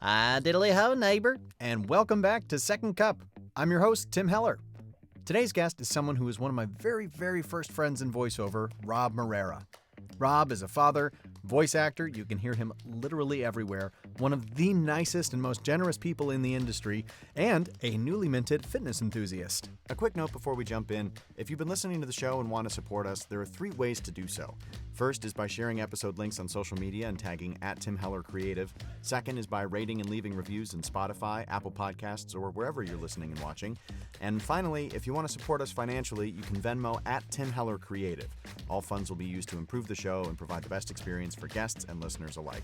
Diddly ho, neighbor. And welcome back to Second Cup. I'm your host, Tim Heller. Today's guest is someone who is one of my very, very first friends in voiceover, Robb Moreira. Robb is a father, voice actor, you can hear him literally everywhere, one of the nicest and most generous people in the industry, and a newly minted fitness enthusiast. A quick note before we jump in, if you've been listening to the show and want to support us, there are 3 ways to do so. First is by sharing episode links on social media and tagging @TimHellerCreative. Second is by rating and leaving reviews in Spotify, Apple Podcasts, or wherever you're listening and watching. And finally, if you want to support us financially, you can Venmo @TimHellerCreative. All funds will be used to improve the show and provide the best experience for guests and listeners alike.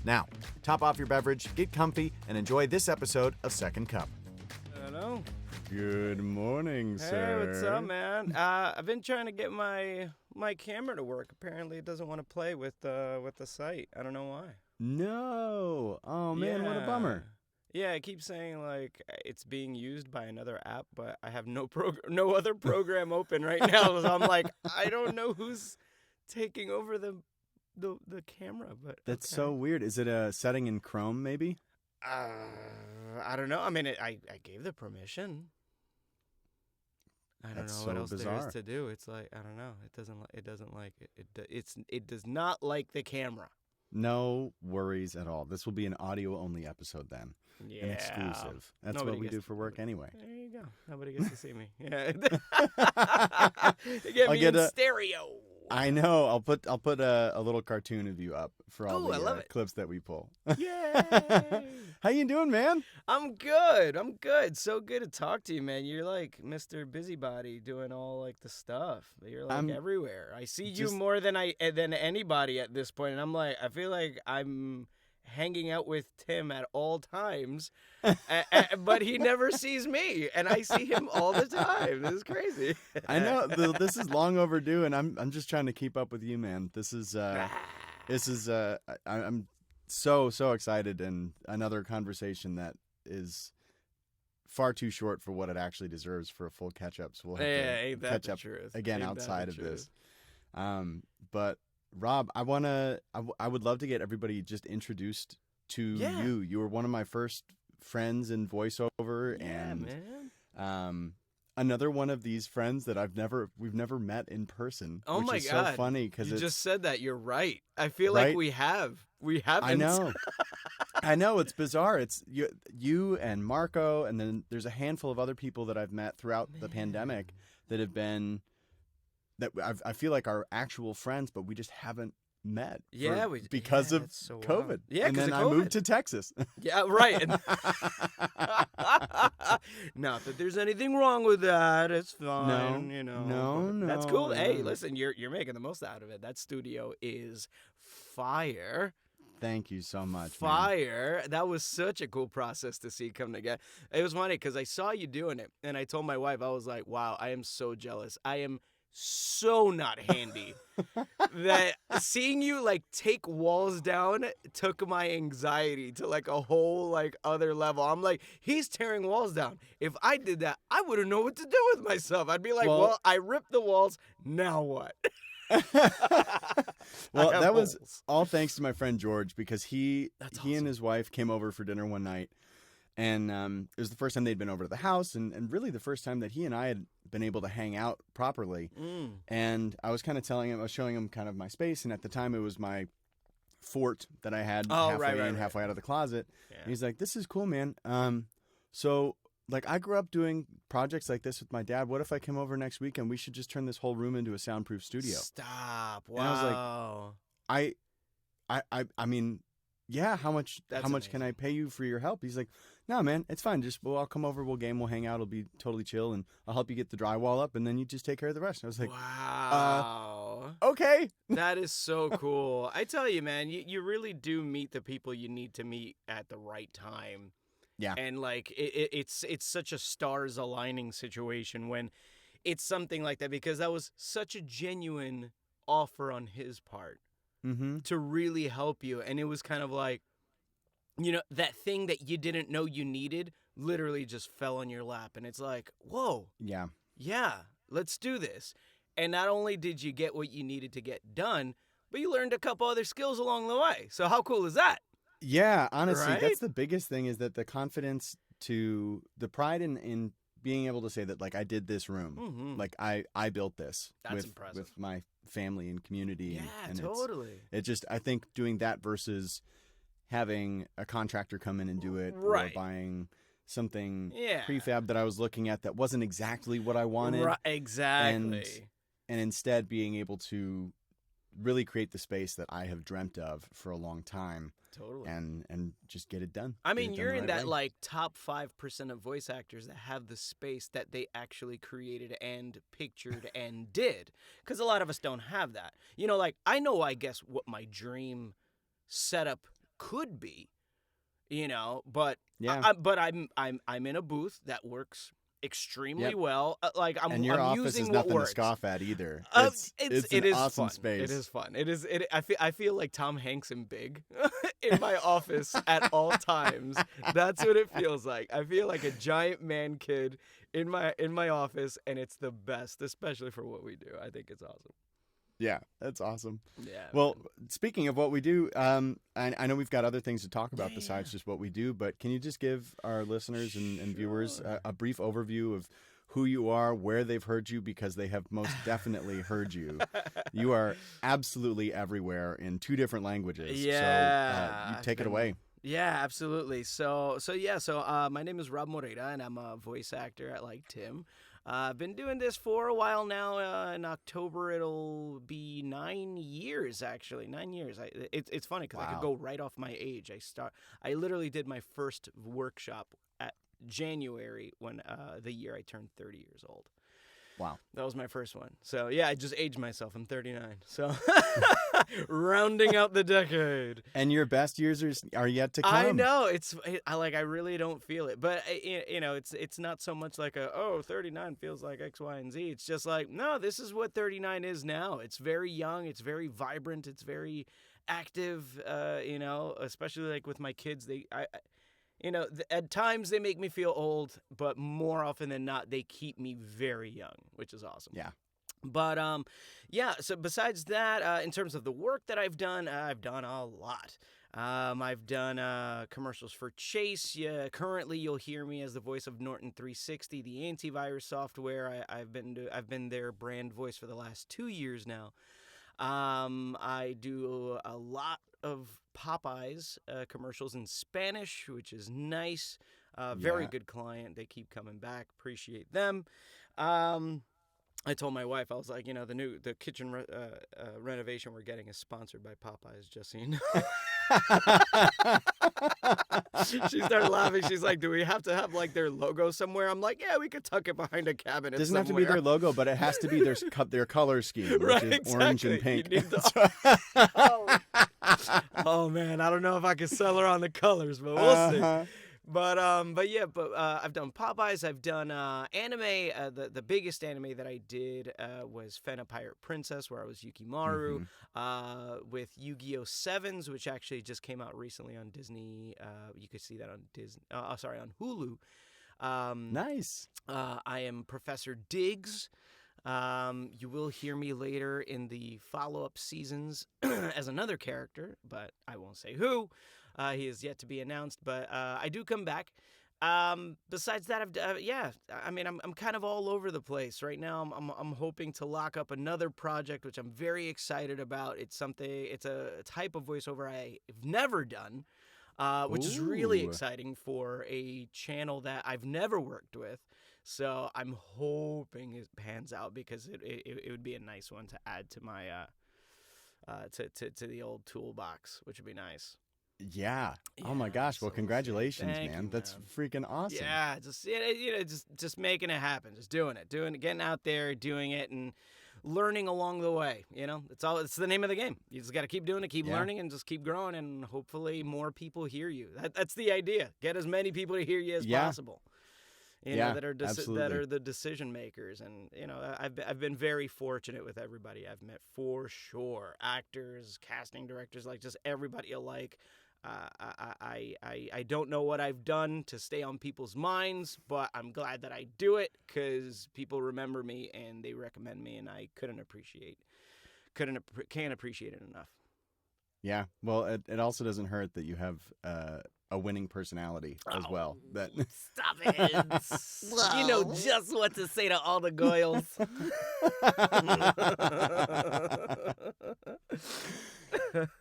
Now, top off your beverage, get comfy, and enjoy this episode of Second Cup. Hello. Good morning, sir. Hey, what's up, man? I've been trying to get my camera to work. Apparently, it doesn't want to play with the site. I don't know why. No. Oh, man, what a bummer. Yeah, it keeps saying, like, it's being used by another app, but I have no other program open right now. So I'm like, I don't know who's taking over the camera. But That's okay. so weird. Is it a setting in Chrome, maybe? I don't know. I mean, I gave the permission. I don't That's know what so else bizarre. there is to do. It's like, I don't know. It doesn't like it. It does not like the camera. No worries at all. This will be an audio-only episode then. Yeah. An exclusive. That's Nobody what we gets do for work anyway. There you go. Nobody gets to see me. Yeah. You get I'll me get in a- stereo. I know. I'll put a little cartoon of you up for all Ooh, I love the it. clips that we pull. Yay. How you doing, man? I'm good. So good to talk to you, man. You're like Mr. Busybody doing all like the stuff. You're like I'm everywhere. I see you just- more than anybody at this point, and I'm like, I feel like I'm hanging out with Tim at all times, but he never sees me, and I see him all the time. This is crazy. I know this is long overdue, and I'm just trying to keep up with you, man. I'm so excited, and another conversation that is far too short for what it actually deserves for a full catch up. So we'll have to ain't that catch the up truth? again Ain't that outside the of truth? this. But Robb, I would love to get everybody just introduced to Yeah. you. You were one of my first friends in voiceover, Yeah, and man. another one of these friends that we've never met in person. Oh which my is God. so funny because You it's just said that. You're right. I feel Right? like we haven't. I know. I know, it's bizarre. It's you and Marco, and then there's a handful of other people that I've met throughout the pandemic that have been I feel like are actual friends, but we just haven't met. Because of that's so wild. COVID. Yeah, and 'cause then of I moved COVID. to Texas. Yeah, right. Not that there's anything wrong with that. It's fine. No, you know. no, That's cool. no, Hey, no. listen, you're making the most out of it. That studio is fire. Thank you so much, man. Fire. That was such a cool process to see come together. It was funny because I saw you doing it, and I told my wife, I was like, wow, I am so jealous. I am so not handy that seeing you like take walls down took my anxiety to like a whole like other level. I'm like, he's tearing walls down. If I did that, I wouldn't know what to do with myself. I'd be like, well I ripped the walls. Now what? Well, I have that was holes. all thanks to my friend George, because he awesome. and his wife came over for dinner one night, and it was the first time they'd been over to the house, and really the first time that he and I had been able to hang out properly. And I was kind of I was showing him kind of my space, and at the time it was my fort that I had halfway in, halfway out of the closet. Yeah. And he's like, "This is cool, man. So like I grew up doing projects like this with my dad. What if I come over next week and we should just turn this whole room into a soundproof studio?" Stop. Wow. And I was like, I mean, yeah, how much That's can I amazing. pay you for your help? He's like, "No, man, it's fine. I'll come over, we'll game, we'll hang out, it'll be totally chill, and I'll help you get the drywall up, and then you just take care of the rest." I was like, wow. "Okay." That is so cool. I tell you, man, you really do meet the people you need to meet at the right time. Yeah. And like it's such a stars aligning situation when it's something like that, because that was such a genuine offer on his part Mm-hmm. to really help you. And it was kind of like, you know, that thing that you didn't know you needed literally just fell on your lap. And it's like, whoa, Yeah. yeah, let's do this. And not only did you get what you needed to get done, but you learned a couple other skills along the way. So how cool is that? Yeah, honestly, Right? that's the biggest thing is that the confidence the pride in being able to say that like I did this room, Mm-hmm. like I built this That's impressive. with my family and community Yeah, and totally. it just I think doing that versus having a contractor come in and do it or Right. buying something Yeah. prefab that I was looking at that wasn't exactly what I wanted Right. and Exactly. instead being able to really create the space that I have dreamt of for a long time Totally. and just get it done. I Get mean, it done you're the in right that way. like top 5% of voice actors that have the space that they actually created and pictured and did. Because a lot of us don't have that. You know, like I know, I guess, what my dream setup could be. You know, but Yeah. I'm in a booth that works extremely Yep. well. Like And your I'm office using is what nothing works. to scoff at either. It's It's an it is awesome fun. space. It is fun. I feel like Tom Hanks in Big in my office at all times. That's what it feels like. I feel like a giant man kid in my office, and it's the best, especially for what we do. I think it's awesome. Yeah, that's awesome. Yeah. Well, speaking of what we do, I know we've got other things to talk about Yeah, besides yeah. just what we do, but can you just give our listeners and viewers Sure. a brief overview of who you are, where they've heard you, because they have most definitely heard you. You are absolutely everywhere in 2 different languages. Yeah. So you I've take it been- away. Yeah, absolutely. So my name is Robb Moreira, and I'm a voice actor at like Tim. I've been doing this for a while now. In October, it'll be 9 years. Actually, 9 years. It's funny because I could Wow. go right off my age. I literally did my first workshop at January when the year I turned 30 years old. Wow. That was my first one. So yeah, I just aged myself. I'm 39. So rounding out the decade. And your best years are yet to come. I know I really don't feel it, but it's not so much like 39 feels like X, Y, and Z. It's just like, no, this is what 39 is now. It's very young, it's very vibrant, it's very active. Especially like with my kids, at times they make me feel old, but more often than not, they keep me very young, which is awesome. Yeah. But so besides that, in terms of the work that I've done a lot. I've done commercials for Chase. Yeah, currently you'll hear me as the voice of Norton 360, the antivirus software. I've been their brand voice for the last 2 years now. I do a lot of Popeyes commercials in Spanish, which is nice. Very Yeah. good client. They keep coming back. Appreciate them. I told my wife, I was like, the kitchen renovation we're getting is sponsored by Popeyes, just so you know. She started laughing. She's like, do we have to have like their logo somewhere? I'm like, yeah, we could tuck it behind a cabinet. Doesn't have to be their logo, but it has to be their color scheme, which Right, is orange and exactly. pink. You need oh man, I don't know if I can sell her on the colors, but we'll see. But I've done Popeyes. I've done anime. The biggest anime that I did was Fena Pirate Princess, where I was Yukimaru. With Yu-Gi-Oh! Sevens, which actually just came out recently on Disney. You could see that on on Hulu. Nice. I am Professor Diggs. You will hear me later in the follow-up seasons as another character, but I won't say who. He is yet to be announced, but I do come back. Besides that, I'm kind of all over the place right now. I'm hoping to lock up another project, which I'm very excited about. It's a type of voiceover I've never done, which is really Ooh. exciting for a channel that I've never worked with. So I'm hoping it pans out because it would be a nice one to add to my to the old toolbox, which would be nice. Yeah. Oh my Yeah, gosh. Well, so we'll see. congratulations, Thank man. you, That's man. freaking awesome. Yeah, just making it happen, just doing it, getting out there, doing it, and learning along the way. It's the name of the game. You just got to keep doing it, keep learning, and just keep growing, and hopefully more people hear you. That's the idea. Get as many people to hear you as possible. That are the decision makers, and I've been very fortunate with everybody I've met, for sure. Actors, casting directors, like just everybody alike. I don't know what I've done to stay on people's minds, but I'm glad that I do it because people remember me and they recommend me, and I can't appreciate it enough. Yeah. Well, it also doesn't hurt that you have a winning personality as well. That Stop it. You know just what to say to all the goyles.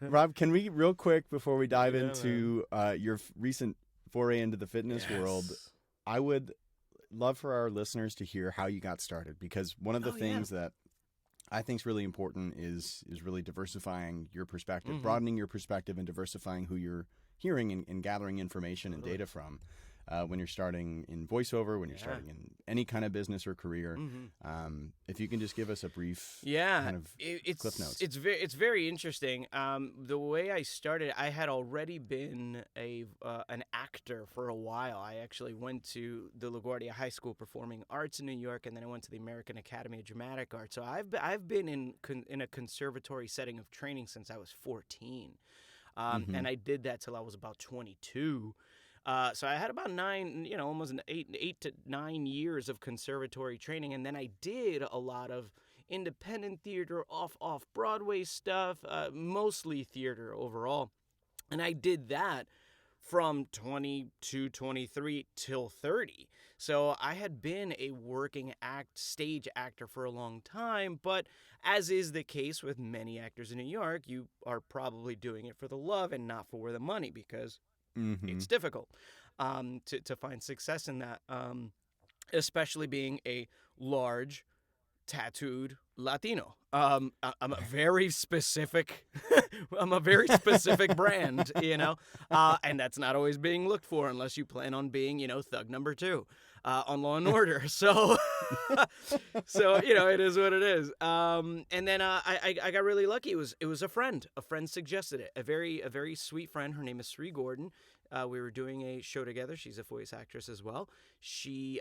Rob, can we real quick before we dive Yeah, into your recent foray into the fitness world? I would love for our listeners to hear how you got started, because one of the things that I think is really important is really diversifying your perspective, broadening your perspective, and diversifying who you're hearing and gathering information and data from. When you're starting in voiceover, when you're starting in any kind of business or career, if you can just give us a brief kind of cliff notes. It's very interesting. The way I started, I had already been an actor for a while. I actually went to the LaGuardia High School Performing Arts in New York, and then I went to the American Academy of Dramatic Art. So I've been in a conservatory setting of training since I was 14, and I did that till I was about 22. So I had about almost 8 to 9 years of conservatory training, and then I did a lot of independent theater, off Broadway stuff, mostly theater overall, and I did that from 22, 23 till 30. So I had been a working stage actor for a long time, but as is the case with many actors in New York, you are probably doing it for the love and not for the money, because it's difficult to find success in that, especially being a large, tattooed Latino. I'm a very specific, I'm a very specific brand, and that's not always being looked for unless you plan on being, thug number 2 on Law and Order. So, it is what it is. And then I got really lucky. It was a friend. A friend suggested it. A very sweet friend. Her name is Sri Gordon. We were doing a show together. She's a voice actress as well.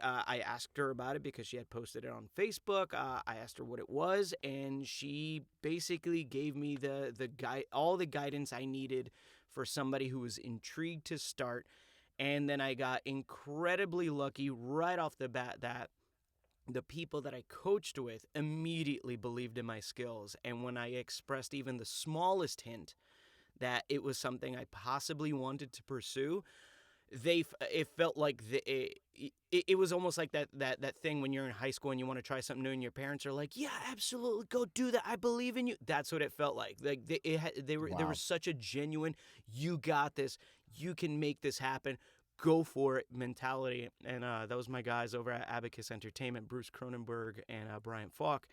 I asked her about it because she had posted it on Facebook. I asked her what it was, and she basically gave me all the guidance I needed for somebody who was intrigued to start. And then I got incredibly lucky right off the bat that the people that I coached with immediately believed in my skills. And when I expressed even the smallest hint that it was something I possibly wanted to pursue, it felt like it was almost like that thing when you're in high school and you want to try something new and your parents are like, yeah, absolutely, go do that, I believe in you. That's what it felt like. There was such a genuine, you got this, you can make this happen, go for it mentality. And that was my guys over at Abacus Entertainment, Bruce Cronenberg and Brian Falk.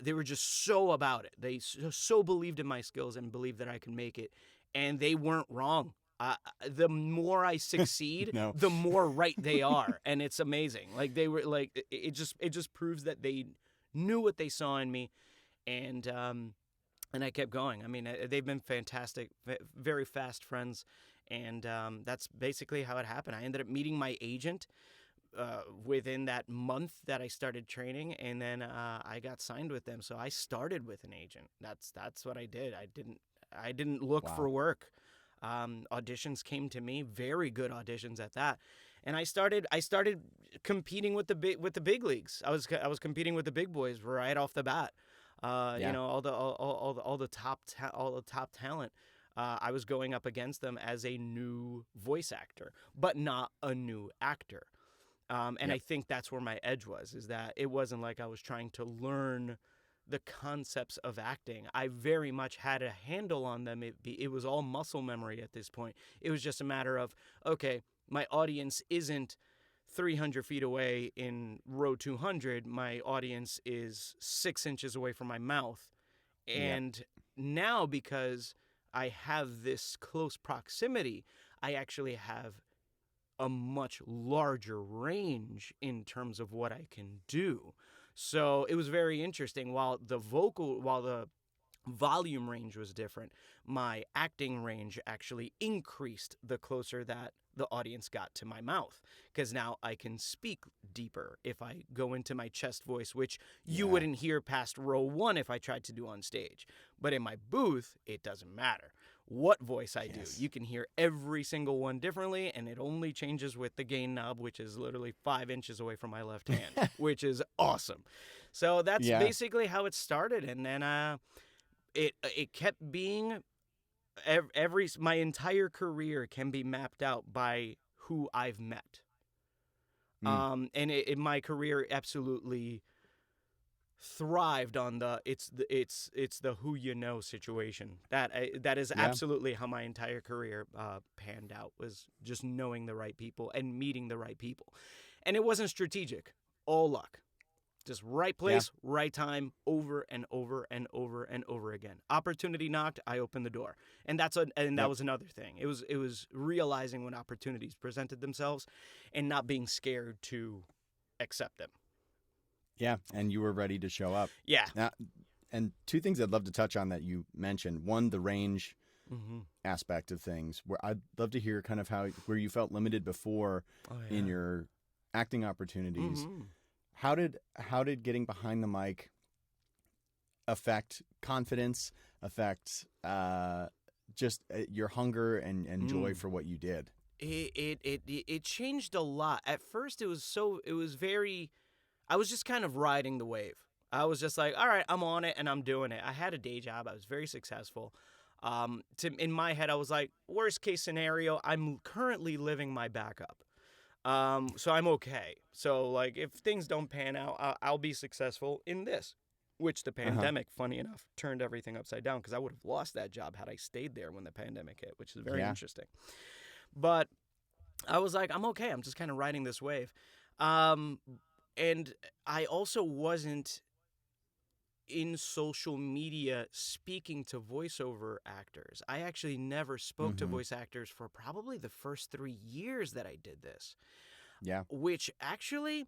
They were just so about it. They so believed in my skills and believed that I could make it, and they weren't wrong. The more I succeed, the more right they are, and it's amazing. Like they were like it just proves that they knew what they saw in me, and I kept going. I mean, they've been fantastic, very fast friends, and that's basically how it happened. I ended up meeting my agent within that month that I started training, and then I got signed with them. So I started with an agent. That's what I did. I didn't look for work. Auditions came to me, very good auditions at that, and I started competing with the big leagues. I was competing with the big boys right off the bat. All the top talent. I was going up against them as a new voice actor, but not a new actor. I think that's where my edge was, is that it wasn't like I was trying to learn the concepts of acting. I very much had a handle on them. It was all muscle memory at this point. It was just a matter of, okay, my audience isn't 300 feet away in row 200. My audience is 6 inches away from my mouth. And now, because I have this close proximity, I actually have a much larger range in terms of what I can do. So it was very interesting. While the volume range was different, my acting range actually increased the closer that the audience got to my mouth, because now I can speak deeper if I go into my chest voice, which you wouldn't hear past row 1 if I tried to do on stage. But in my booth, it doesn't matter what voice I do. You can hear every single one differently, and it only changes with the gain knob, which is literally 5 inches away from my left hand, which is awesome. So that's basically how it started, and then it kept being my entire career can be mapped out by who I've met. And my career absolutely thrived on it's the who you know situation. That is absolutely how my entire career panned out, was just knowing the right people and meeting the right people. And it wasn't strategic, all luck. Just right place, right time, over and over and over and over again. Opportunity knocked, I opened the door. And that was another thing. It was realizing when opportunities presented themselves and not being scared to accept them. Yeah, and you were ready to show up. Yeah. Now, and two things I'd love to touch on that you mentioned. One, the range aspect of things, where I'd love to hear kind of where you felt limited before in your acting opportunities. How did getting behind the mic affect confidence, affect just your hunger and joy for what you did? It changed a lot. At first, I was just kind of riding the wave. I was just like, all right, I'm on it and I'm doing it. I had a day job. I was very successful. In my head, I was like, worst case scenario, I'm currently living my backup. So I'm okay. So like, if things don't pan out, I'll be successful in this, which the pandemic, funny enough, turned everything upside down, because I would have lost that job had I stayed there when the pandemic hit, which is very interesting. But I was like, I'm okay. I'm just kind of riding this wave. And I also wasn't in social media speaking to voiceover actors. I actually never spoke to voice actors for probably the first 3 years that I did this. Yeah. Which actually,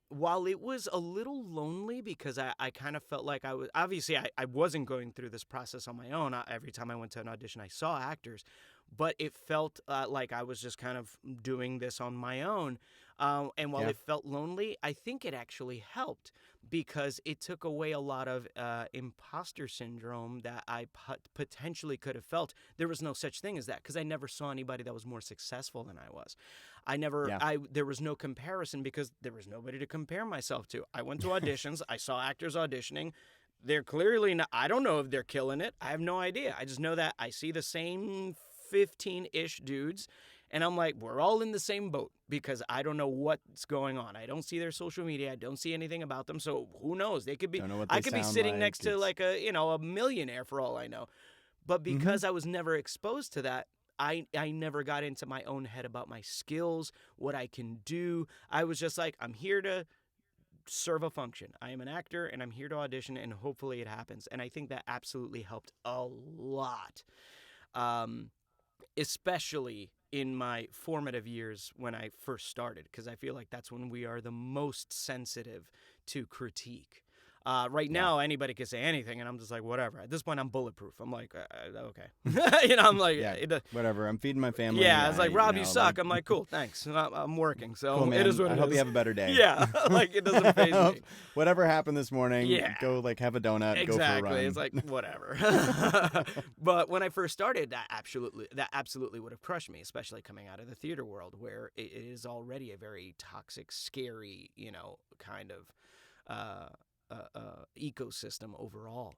while it was a little lonely, because I kind of felt like I wasn't going through this process on my own. Every time I went to an audition, I saw actors, but it felt like I was just kind of doing this on my own. And while it felt lonely, I think it actually helped, because it took away a lot of imposter syndrome that I potentially could have felt. There was no such thing as that, because I never saw anybody that was more successful than I was. There was no comparison, because there was nobody to compare myself to. I went to auditions. I saw actors auditioning. They're clearly not, I don't know if they're killing it. I have no idea. I just know that I see the same 15-ish dudes, and I'm like, we're all in the same boat, because I don't know what's going on. I don't see their social media. I don't see anything about them. So who knows? They could be. I could be sitting next to like a millionaire for all I know. But because I was never exposed to that, I never got into my own head about my skills, what I can do. I was just like, I'm here to serve a function. I am an actor, and I'm here to audition, and hopefully it happens. And I think that absolutely helped a lot, especially in my formative years when I first started, because I feel like that's when we are the most sensitive to critique. Right now, anybody can say anything, and I'm just like, whatever. At this point, I'm bulletproof. I'm like, okay. I'm like, whatever. I'm feeding my family. Yeah, it's like, Rob, you suck. I'm like, cool, thanks. I'm working, so cool, man. it is what it is. I hope you have a better day. Yeah, like, it doesn't faze me. Whatever happened this morning, go like have a donut, exactly. Go for a run. It's like, whatever. But when I first started, that absolutely would have crushed me, especially coming out of the theater world, where it is already a very toxic, scary, kind of ecosystem overall.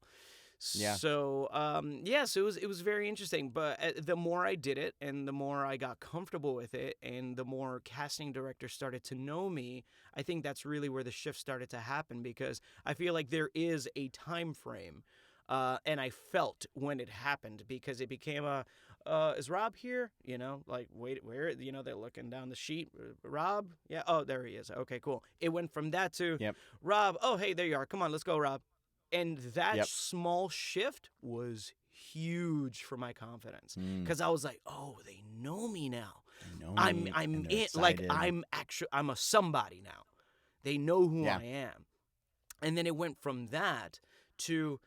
So so it was very interesting. But the more I did it, and the more I got comfortable with it, and the more casting directors started to know me, I think that's really where the shift started to happen, because I feel like there is a time frame, and I felt when it happened, because it became is Rob here? Like, wait, where? They're looking down the sheet. Rob? Yeah. Oh, there he is. Okay, cool. It went from that to Rob. Oh, hey, there you are. Come on, let's go, Rob. And that small shift was huge for my confidence, because I was like, oh, they know me now. I'm in, like, I'm a somebody now. They know who I am. And then it went from that to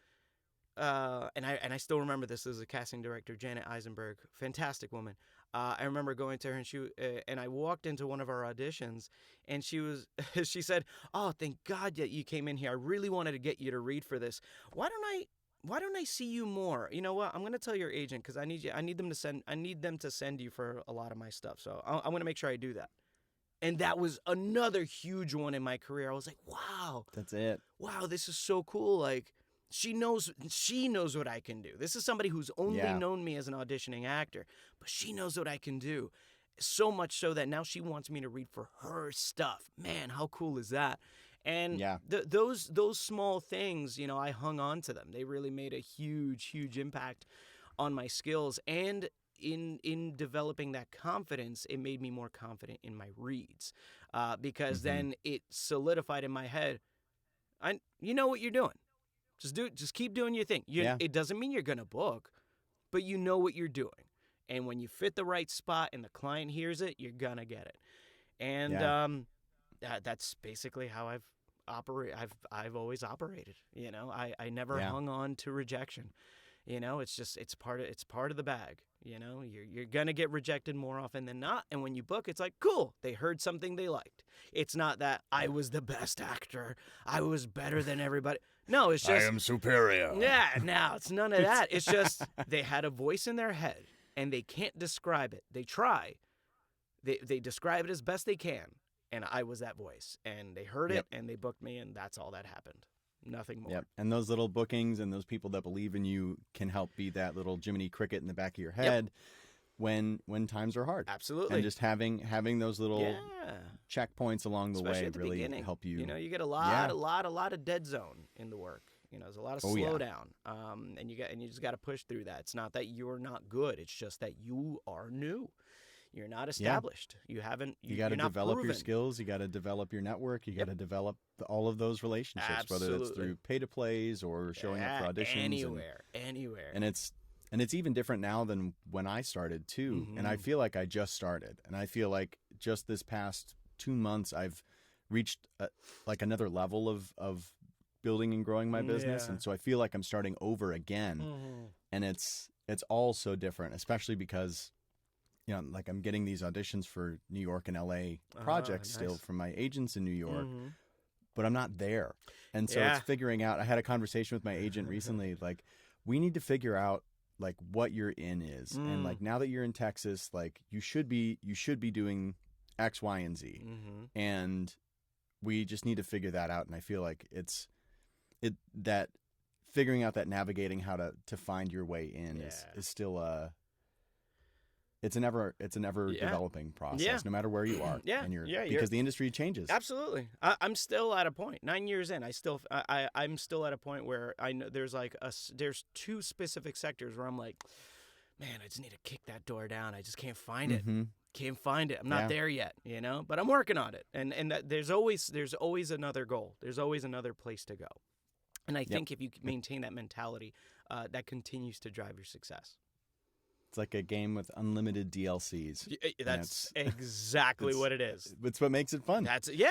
and I still remember this as a casting director, Janet Eisenberg, fantastic woman. I remember going to her, and and I walked into one of our auditions, and she said, "Oh, thank God that you came in here. I really wanted to get you to read for this. Why don't I see you more? You know what? I'm going to tell your agent, because I need them to send you for a lot of my stuff. So I'm going to make sure I do that." And that was another huge one in my career. I was like, wow. That's it. Wow, this is so cool. Like, she knows what I can do. This is somebody who's only known me as an auditioning actor, but she knows what I can do. So much so that now she wants me to read for her stuff. Man, how cool is that? And those small things, you know, I hung on to them. They really made a huge impact on my skills. And in developing that confidence, it made me more confident in my reads, because then it solidified in my head, you know what you're doing. Just keep doing your thing. It doesn't mean you're going to book, but you know what you're doing. And when you fit the right spot and the client hears it, you're going to get it. And that's basically how I've always operated. You know, I never hung on to rejection. You know, it's part of the bag. You know, you're gonna get rejected more often than not. And when you book, it's like, cool, they heard something they liked. It's not that I was the best actor, I was better than everybody. No, it's just I am superior. Yeah, no, it's none of that. It's just they had a voice in their head and they can't describe it. They try. They describe it as best they can. And I was that voice. And they heard it and they booked me, and that's all that happened. Nothing more. Yep. And those little bookings and those people that believe in you can help be that little Jiminy Cricket in the back of your head when times are hard. Absolutely. And just having those little checkpoints along the Especially way at the really beginning. help you. You know, you get a lot of dead zone in the work. You know, there's a lot of slowdown. And you just got to push through that. It's not that you're not good. It's just that you are new. You're not established. You haven't. You got to develop proven. your skills. You got to develop your network. You got to develop all of those relationships, whether it's through pay-to-plays or showing up for auditions. Anywhere. And it's even different now than when I started too. And I feel like I just started. And I feel like just this past 2 months, I've reached like another level of building and growing my business. And so I feel like I'm starting over again. And it's all so different, especially because, you know, like I'm getting these auditions for New York and LA projects still from my agents in New York, but I'm not there. And so it's figuring out. I had a conversation with my agent recently, like, we need to figure out like what your in is. And like, now that you're in Texas, like you should be doing X, Y, and Z. And we just need to figure that out. And I feel like that figuring out that navigating how to find your way in is still it's a never developing process, no matter where you are. Because the industry changes. Absolutely. I'm still at a point. 9 years in, I'm still at a point where I know there's like there's two specific sectors where I'm like, man, I just need to kick that door down. I just can't find it. Can't find it. I'm not there yet, you know, but I'm working on it. And that there's always another goal. There's always another place to go. And I think if you maintain that mentality, that continues to drive your success. It's like a game with unlimited DLCs. That's exactly what it is. It's what makes it fun. Yeah.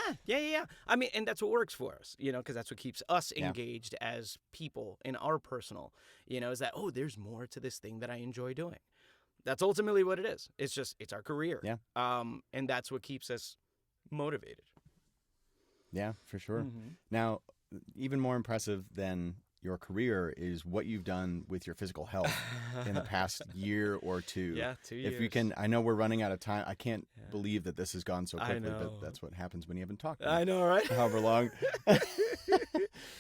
I mean, and that's what works for us, you know, because that's what keeps us engaged as people in our personal, you know, is that, there's more to this thing that I enjoy doing. That's ultimately what it is. It's our career. Yeah. And that's what keeps us motivated. Yeah, for sure. Now, even more impressive than your career is what you've done with your physical health in the past year or two. Yeah, 2 years. If you can, I know we're running out of time. I can't believe that this has gone so quickly, but that's what happens when you haven't talked. I know, right? However long.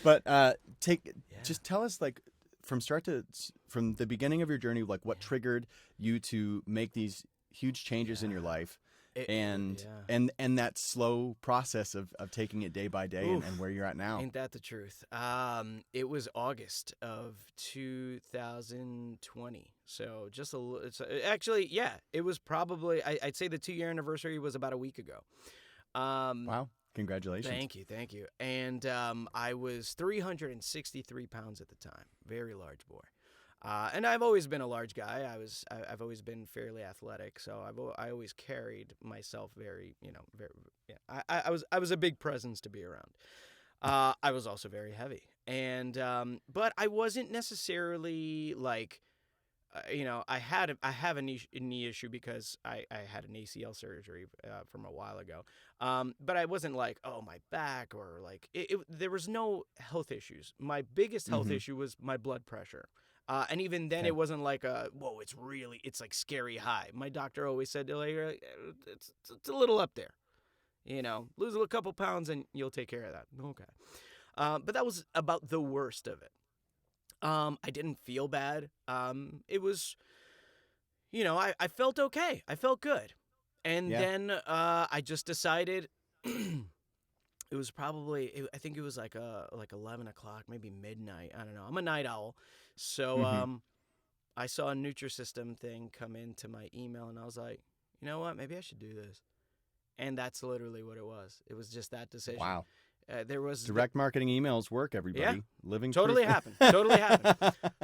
But just tell us, like, from the beginning of your journey, like what triggered you to make these huge changes in your life. And that slow process of taking it day by day and where you're at now. Ain't that the truth? It was August of 2020. So just a little. Actually, it was probably. I'd say the 2-year anniversary was about a week ago. Wow! Congratulations. Thank you. And I was 363 pounds at the time. Very large boy. And I've always been a large guy. I've always been fairly athletic, so I always carried myself very. I was a big presence to be around. I was also very heavy, and but I wasn't necessarily like, I have a knee issue because I had an ACL surgery from a while ago. But I wasn't like, my back or like there was no health issues. My biggest health issue was my blood pressure. And even then, it wasn't like it's like scary high. My doctor always said, like, it's a little up there. You know, lose a couple pounds and you'll take care of that. Okay. But that was about the worst of it. I didn't feel bad. It was, I felt okay. I felt good. And Yeah. then I just decided it was probably I think it was like 11 o'clock, maybe midnight. I don't know. I'm a night owl, so Mm-hmm. I saw a Nutrisystem thing come into my email, and I was like, you know what? Maybe I should do this. And that's literally what it was. It was just that decision. Wow. There was Direct marketing emails work, yeah, everybody. Living totally proof. happened. Totally happened.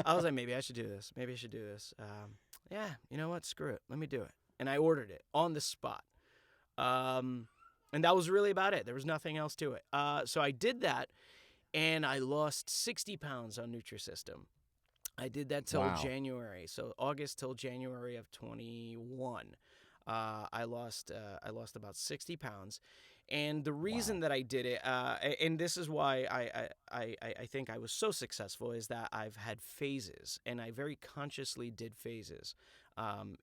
I was like, maybe I should do this. Maybe I should do this. Yeah, you know what? Screw it. Let me do it. And I ordered it on the spot. And that was really about it. There was nothing else to it. So I did that, and I lost 60 pounds on Nutrisystem. I did that till Wow. January. So August till January of 21. I lost about 60 pounds. And the reason that I did it, and this is why I think I was so successful, is that I've had phases, and I very consciously did phases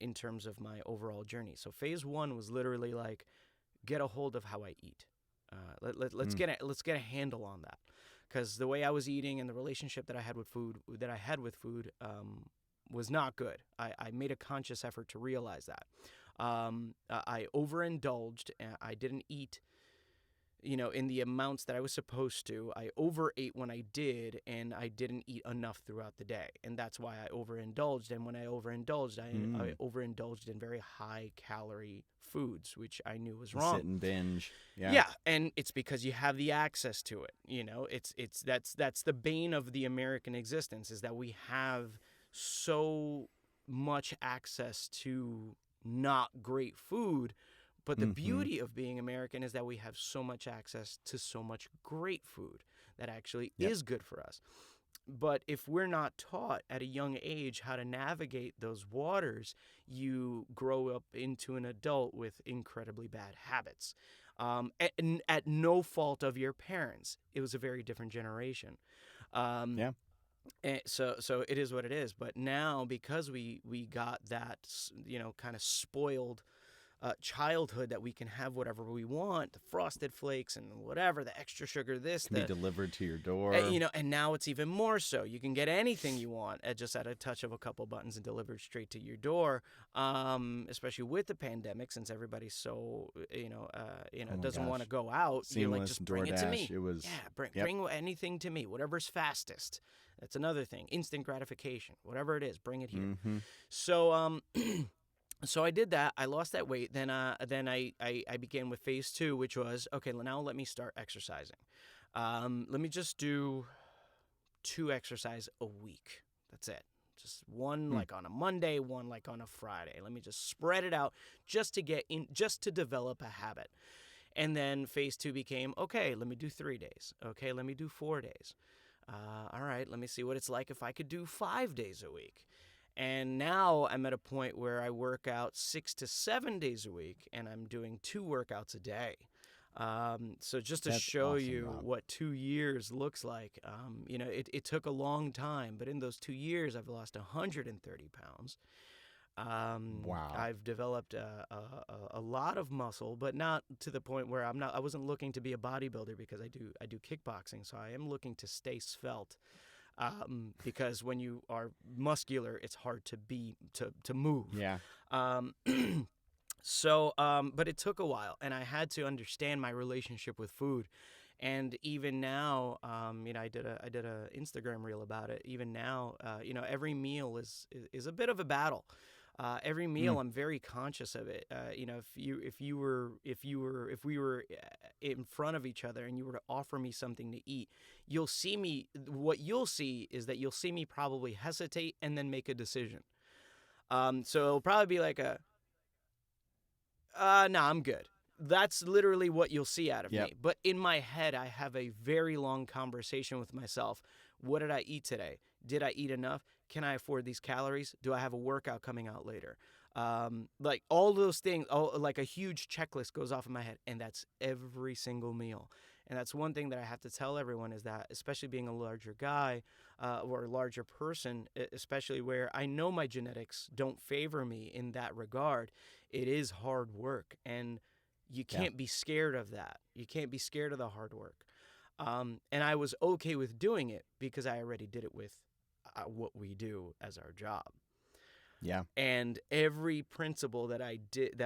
in terms of my overall journey. So phase one was literally like, get a hold of how I eat. Let's get a handle on that, because the way I was eating and the relationship that I had with food was not good. I made a conscious effort to realize that. I overindulged. I didn't eat, in the amounts that I was supposed to. I overate when I did, and I didn't eat enough throughout the day. And that's why I overindulged. And when I overindulged, I overindulged in very high calorie foods, which I knew was wrong. Sit and binge. Yeah. Yeah, and it's because you have the access to it. That's the bane of the American existence, is that we have so much access to not great food. But the beauty of being American is that we have so much access to so much great food that actually is good for us. But if we're not taught at a young age how to navigate those waters, you grow up into an adult with incredibly bad habits. At no fault of your parents. It was a very different generation. Yeah. And so it is what it is. But now, because we got that, kind of spoiled childhood, that we can have whatever we want, the Frosted Flakes and whatever, the extra sugar, this, Can be delivered to your door. and now it's even more so. You can get anything you want at a touch of a couple buttons and delivered straight to your door. Especially with the pandemic, since everybody's so doesn't want to go out. Seamless, you're like, just bring it to me. It was bring anything to me. Whatever's fastest. That's another thing. Instant gratification. Whatever it is, bring it here. Mm-hmm. So So I did that. I lost that weight. Then I began with phase two, which was, okay, now let me start exercising. Let me just do 2 exercise a week. That's it. Just one like on a Monday, one like on a Friday. Let me just spread it out just to develop a habit. And then phase 2 became, okay, let me do 3 days. Okay, let me do 4 days. All right, let me see what it's like if I could do 5 days a week. And now I'm at a point where I work out 6 to 7 days a week, and I'm doing 2 workouts a day. So just to That's show awesome, you Rob. what 2 years looks like, it took a long time, but in those 2 years, I've lost 130 pounds. Wow. I've developed a lot of muscle, but not to the point where I wasn't looking to be a bodybuilder, because I do kickboxing, so I am looking to stay svelte. Because when you are muscular, it's hard to move. Yeah. But it took a while, and I had to understand my relationship with food. And even now, I did a Instagram reel about it. Even now, every meal is a bit of a battle. Every meal, I'm very conscious of it. If we were in front of each other and you were to offer me something to eat, what you'll see is that you'll see me probably hesitate and then make a decision. So it'll probably be like no, I'm good. That's literally what you'll see out of me. But in my head, I have a very long conversation with myself. What did I eat today? Did I eat enough? Can I afford these calories? Do I have a workout coming out later? Like all those things, like a huge checklist goes off in my head, and that's every single meal. And that's one thing that I have to tell everyone, is that, especially being a larger guy or a larger person, especially where I know my genetics don't favor me in that regard, it is hard work. And you can't be scared of that. You can't be scared of the hard work. And I was okay with doing it because I already did it with what we do as our job. Yeah. And every principle that I did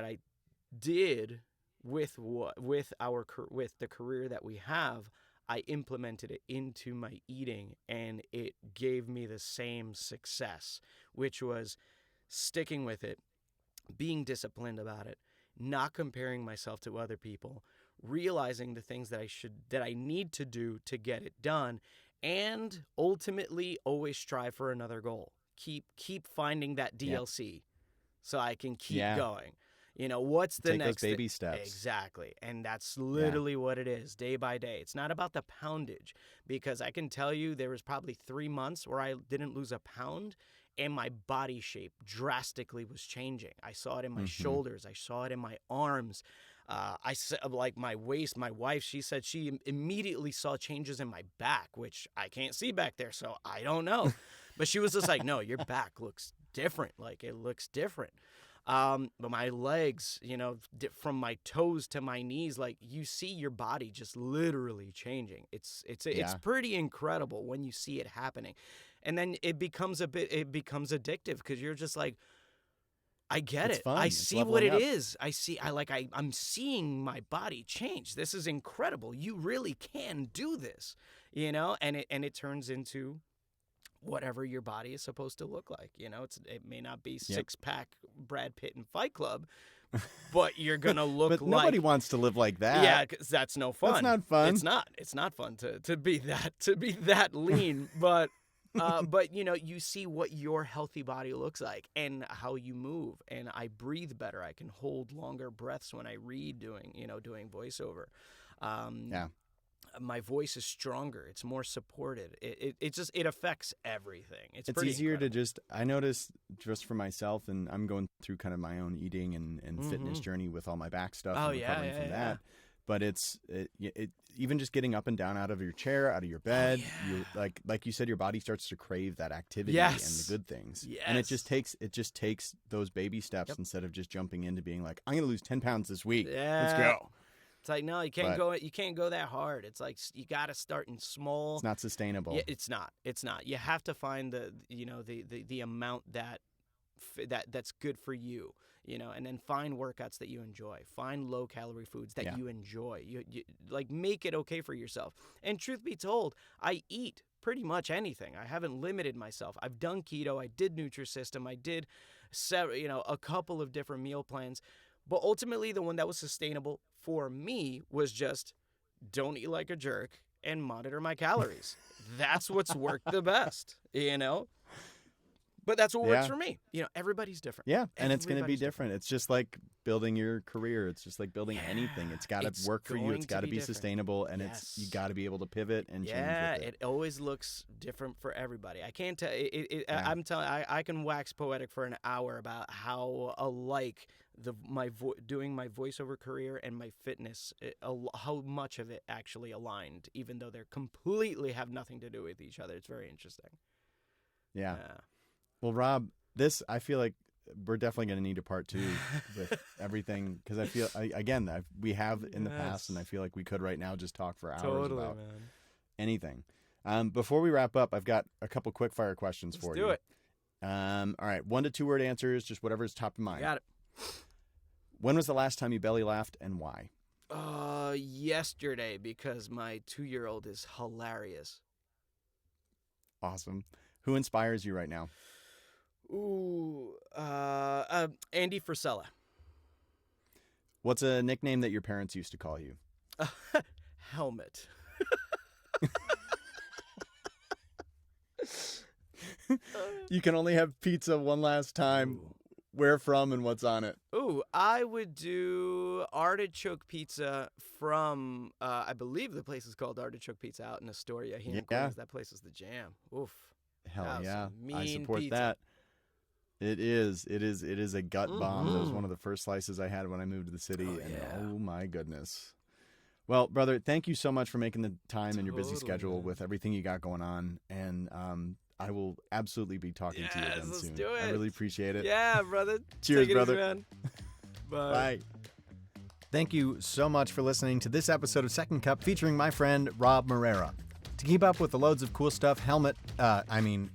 with the career that we have, I implemented it into my eating, and it gave me the same success, which was sticking with it, being disciplined about it, not comparing myself to other people, realizing the things that I need to do to get it done, and ultimately always strive for another goal. Keep finding that DLC so I can keep going. What's the Take next those baby steps. Exactly. And that's literally what it is, day by day. It's not about the poundage, because I can tell you there was probably 3 months where I didn't lose a pound, and my body shape drastically was changing. I saw it in my shoulders. I saw it in my arms. I said, like, my waist. My wife, she said she immediately saw changes in my back, which I can't see back there, so I don't know. But she was just like, no, your back looks different. Like, it looks different. But my legs, from my toes to my knees, like, you see your body just literally changing. It's pretty incredible when you see it happening. And then it becomes addictive, because you're just like, I get It's it. fun. I It's see what it leveling up. is. I'm seeing my body change. This is incredible. You really can do this, and it turns into whatever your body is supposed to look like. It may not be six-pack Brad Pitt and Fight Club, but you're gonna look But like. nobody wants to live like that. Yeah, 'cause that's no fun. That's not fun. It's not. It's not fun to be that lean. But you see what your healthy body looks like and how you move. And I breathe better. I can hold longer breaths when I read doing voiceover. My voice is stronger. It's more supported. It affects everything. It's pretty easier incredible. to just, I notice just for myself, and I'm going through kind of my own eating and fitness journey with all my back stuff and recovering from that. But it even just getting up and down out of your chair, out of your bed, you like you said, your body starts to crave that activity and the good things. Yes. And it just takes those baby steps instead of just jumping into being like, I'm gonna lose 10 pounds this week. Yeah. Let's go. It's like, no, you can't go. You can't go that hard. It's like you got to start in small. It's not sustainable. Yeah, it's not. It's not. You have to find the amount that's good for you. And then find workouts that you enjoy. Find low calorie foods that you enjoy. You like, make it okay for yourself. And truth be told, I eat pretty much anything. I haven't limited myself. I've done keto. I did Nutrisystem. I did a couple of different meal plans. But ultimately, the one that was sustainable for me was just don't eat like a jerk and monitor my calories. That's what's worked the best, But that's what works for me. Everybody's different. Yeah, and it's going to be Everybody's different. It's just like building your career. It's just like building anything. It's got to work for you. It's got to be sustainable, and you got to be able to pivot and change with it. It always looks different for everybody. I can't tell. I'm telling. I can wax poetic for an hour about how alike doing my voiceover career and my fitness, how much of it actually aligned, even though they completely have nothing to do with each other. It's very interesting. Yeah. Well, Rob, I feel like we're definitely going to need a part 2 with everything, because I feel, we have in the past, and I feel like we could right now just talk for hours about anything. Before we wrap up, I've got a couple quick fire questions for you. Let's do it. All right, 1 to 2 word answers, just whatever's top of mind. Got it. When was the last time you belly laughed, and why? Yesterday, because my 2-year-old is hilarious. Awesome. Who inspires you right now? Ooh, Andy Frisella. What's a nickname that your parents used to call you? Helmet. You can only have pizza one last time. Ooh. Where from and what's on it? Ooh, I would do artichoke pizza from, I believe the place is called Artichoke Pizza out in Astoria here in Queens. That place is the jam. Oof. Hell yeah. I Mean support pizza. that. It is a gut bomb. That was one of the first slices I had when I moved to the city. Oh my goodness. Well, brother, thank you so much for making the time in your busy schedule with everything you got going on. And I will absolutely be talking to you again let's soon. do it. I really appreciate it. Yeah, brother. Cheers, Take it brother. easy, man. Bye. Thank you so much for listening to this episode of Second Cup featuring my friend Robb Moreira. To To keep up with the loads of cool stuff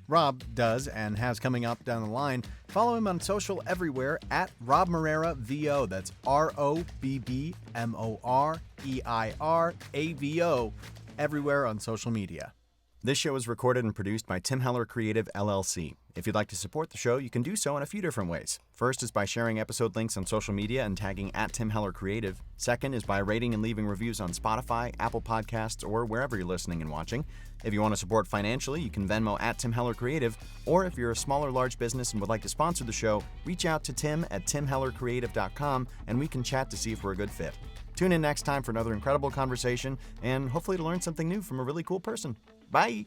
Rob does and has coming up down the line, follow him on social everywhere at Robb Moreira VO. That's ROBBMOREIRAVO, everywhere on social media. This show is recorded and produced by Tim Heller Creative, LLC. If you'd like to support the show, you can do so in a few different ways. First is by sharing episode links on social media and tagging at Tim Heller Creative. Second is by rating and leaving reviews on Spotify, Apple Podcasts, or wherever you're listening and watching. If you want to support financially, you can Venmo at Tim Heller Creative, or if you're a small or large business and would like to sponsor the show, reach out to Tim at timhellercreative.com and we can chat to see if we're a good fit. Tune in next time for another incredible conversation and hopefully to learn something new from a really cool person. Bye!